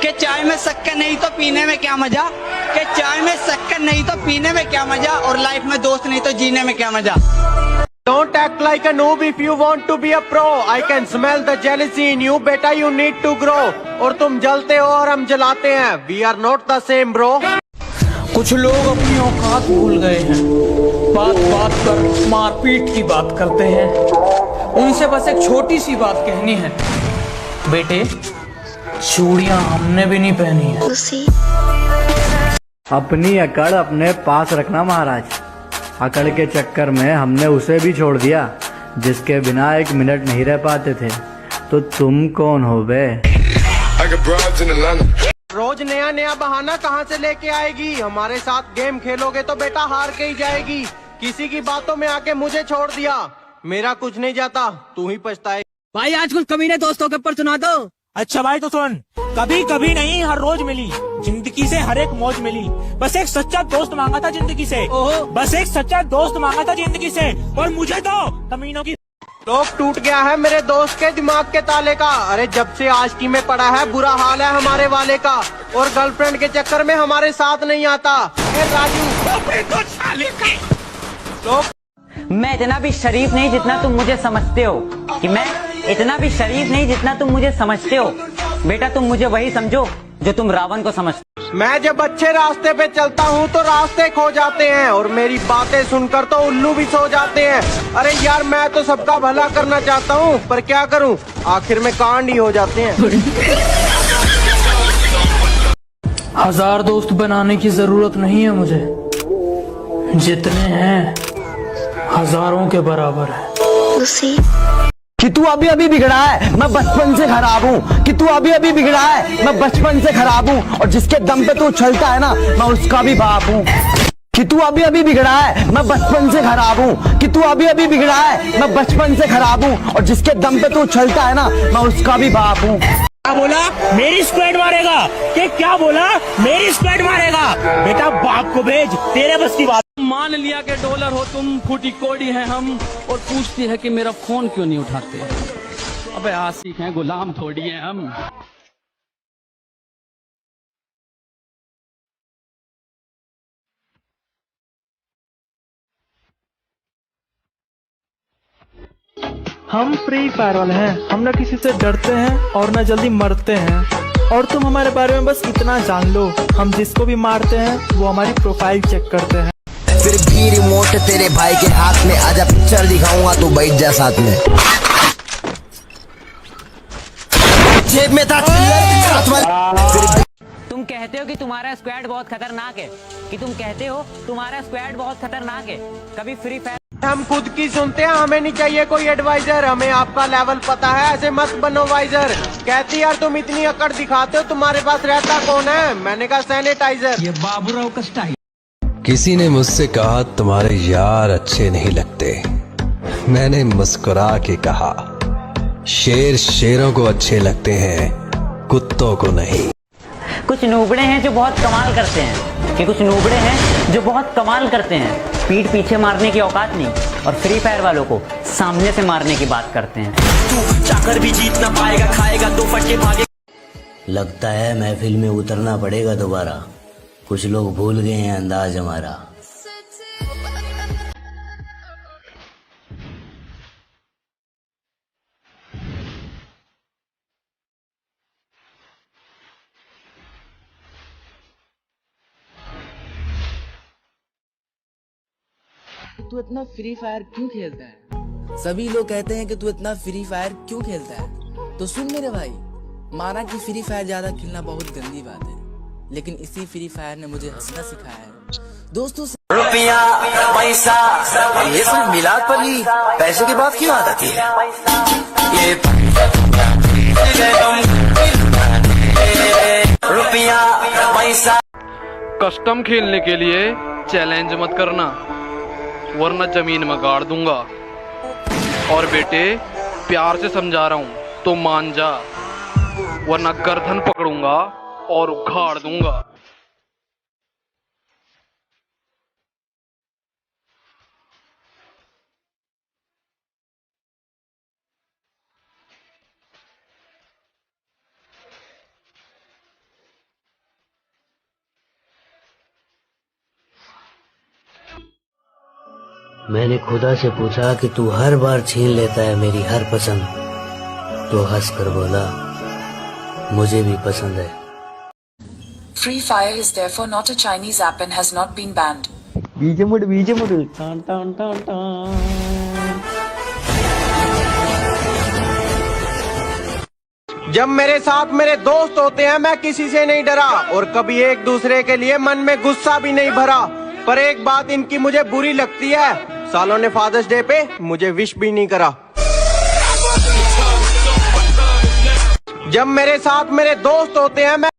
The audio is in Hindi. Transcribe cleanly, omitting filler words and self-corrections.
कि चाय में शक्कर नहीं तो पीने में क्या मजा, कि चाय में शक्कर नहीं तो पीने में क्या मजा, और लाइफ में दोस्त नहीं तो जीने में क्या मजा। Don't act like a noob if you want to be a pro. I can smell the jealousy in you. बेटा you need to grow. और तुम जलते हो और हम जलाते हैं. We are not the same bro. कुछ लोग अपनी औकात भूल गए हैं, बात बात पर मारपीट की बात करते हैं। उनसे बस एक छोटी सी बात कहनी है, बेटे चूड़ियां हमने भी नहीं पहनी है। अपनी अकड़ अपने पास रखना महाराज। अकड़ के चक्कर में हमने उसे भी छोड़ दिया जिसके बिना एक मिनट नहीं रह पाते थे। तो तुम कौन हो बे? रोज नया नया बहाना कहाँ से लेके आएगी? हमारे साथ गेम खेलोगे तो बेटा हार के ही जाएगी। किसी की बातों में आके मुझे छोड़ दिया, मेरा कुछ नहीं जाता, तू ही पछताए। भाई आज कुछ कमीने दोस्तों के ऊपर सुना दो। अच्छा भाई तो सुन, कभी कभी नहीं हर रोज मिली जिंदगी से हर एक मौज मिली। बस एक सच्चा दोस्त मांगा था जिंदगी से, बस एक सच्चा दोस्त मांगा था जिंदगी से, और मुझे तो कमीनों की लोग टूट गया है मेरे दोस्त के दिमाग के ताले का। अरे जब से आशिकी में पड़ा है बुरा हाल है हमारे वाले का, और गर्लफ्रेंड के चक्कर में हमारे साथ नहीं आता। राजू लोग मैं इतना भी शरीफ नहीं जितना तुम मुझे समझते हो, कि मैं इतना भी शरीफ नहीं जितना तुम मुझे समझते हो। बेटा तुम मुझे वही समझो जो तुम रावण को समझते हो। मैं जब अच्छे रास्ते पे चलता हूँ तो रास्ते खो जाते हैं, और मेरी बातें सुनकर तो उल्लू भी सो जाते हैं। अरे यार मैं तो सबका भला करना चाहता हूँ, पर क्या करूँ, आखिर में कांड ही हो जाते हैं। हजार दोस्त बनाने की जरूरत नहीं है मुझे, जितने हैं हजारों के बराबर है। कि तू अभी अभी बिगड़ा है, मैं बचपन से खराब हूँ। कि तू अभी अभी बिगड़ा है, मैं बचपन से खराब हूँ, और जिसके दम पे तू उछलता है ना, मैं उसका भी बाप हूँ। कि तू अभी अभी बिगड़ा है, मैं बचपन से खराब हूँ। कि तू अभी अभी बिगड़ा है, मैं बचपन से खराब हूँ, और जिसके दम पे तू उछलता है ना, मैं उसका भी बाप हूँ। क्या बोला? मेरी स्क्वाड मारेगा? कि क्या बोला? मेरी स्क्वाड मारेगा? बेटा बाप को भेज, तेरे बस की बात। मान लिया कि डॉलर हो तुम, फूटी कोड़ी है हम, और पूछती है कि मेरा फोन क्यों नहीं उठाते। अबे आशिक हैं, गुलाम थोड़ी हैं हम। हम फ्री फायर वाले हैं, हम ना किसी से डरते हैं और ना जल्दी मरते हैं। और तुम हमारे बारे में बस इतना जान लो, हम जिसको भी मारते हैं वो हमारी प्रोफाइल चेक करते हैं। फिर भी रिमोट तेरे भाई के हाथ में, आजा पिक्चर दिखाऊंगा तू बैठ जा साथ में। जेब में था तुम कहते हो कि तुम्हारा स्क्वाड बहुत खतरनाक है, कि तुम कहते हो तुम्हारा स्क्वाड बहुत खतरनाक है। कभी फ्री फायर हम खुद की सुनते हैं, हमें नहीं चाहिए कोई एडवाइजर। हमें आपका लेवल पता है, ऐसे मत बनो वाइजर। कहती यार तुम इतनी अकड़ दिखाते हो, तुम्हारे पास रहता कौन है? मैंने कहा सैनिटाइजर। ये बाबूराव का स्टाइल। किसी ने मुझसे कहा तुम्हारे यार अच्छे नहीं लगते। मैंने मुस्कुरा के कहा शेर शेरों को अच्छे लगते हैं, कुत्तों को नहीं। कुछ नूबड़े हैं जो बहुत कमाल करते हैं, कि कुछ नूबड़े हैं जो बहुत कमाल करते हैं। पीठ पीछे मारने की औकात नहीं, और फ्री फायर वालों को सामने से मारने की बात करते हैं। तू चाकर भी जीत ना पाएगा, खाएगा दो फटके भागे। लगता है महफिल में उतरना पड़ेगा दोबारा, कुछ लोग भूल गए हैं अंदाज हमारा। तू इतना फ्री फायर क्यों खेलता है? सभी लोग कहते हैं कि तू इतना फ्री फायर क्यों खेलता है। तो सुन मेरे भाई, माना कि फ्री फायर ज्यादा खेलना बहुत गंदी बात है, लेकिन इसी फ्री फायर ने मुझे हंसना सिखाया है। दोस्तों से रुपया पैसा ये सब मिलाद पर ही पैसे की बात क्यों आती है? ये रुपया पैसा। कस्टम खेलने के लिए चैलेंज मत करना, वरना जमीन में गाड़ दूंगा। और बेटे प्यार से समझा रहा हूँ तो मान जा, वरना गर्दन पकड़ूंगा और उखाड़ दूंगा। मैंने खुदा से पूछा कि तू हर बार छीन लेता है मेरी हर पसंद, तो हंस कर बोला मुझे भी पसंद है। Free Fire is therefore not a Chinese app and has not been banned. जब मेरे साथ मेरे दोस्त होते हैं मैं किसी से नहीं डरा और कभी एक दूसरे के लिए मन में गुस्सा भी नहीं भरा। पर एक बात इनकी मुझे बुरी लगती है, सालों ने फादर्स डे पे मुझे विश भी नहीं करा। जब मेरे साथ मेरे दोस्त होते हैं मैं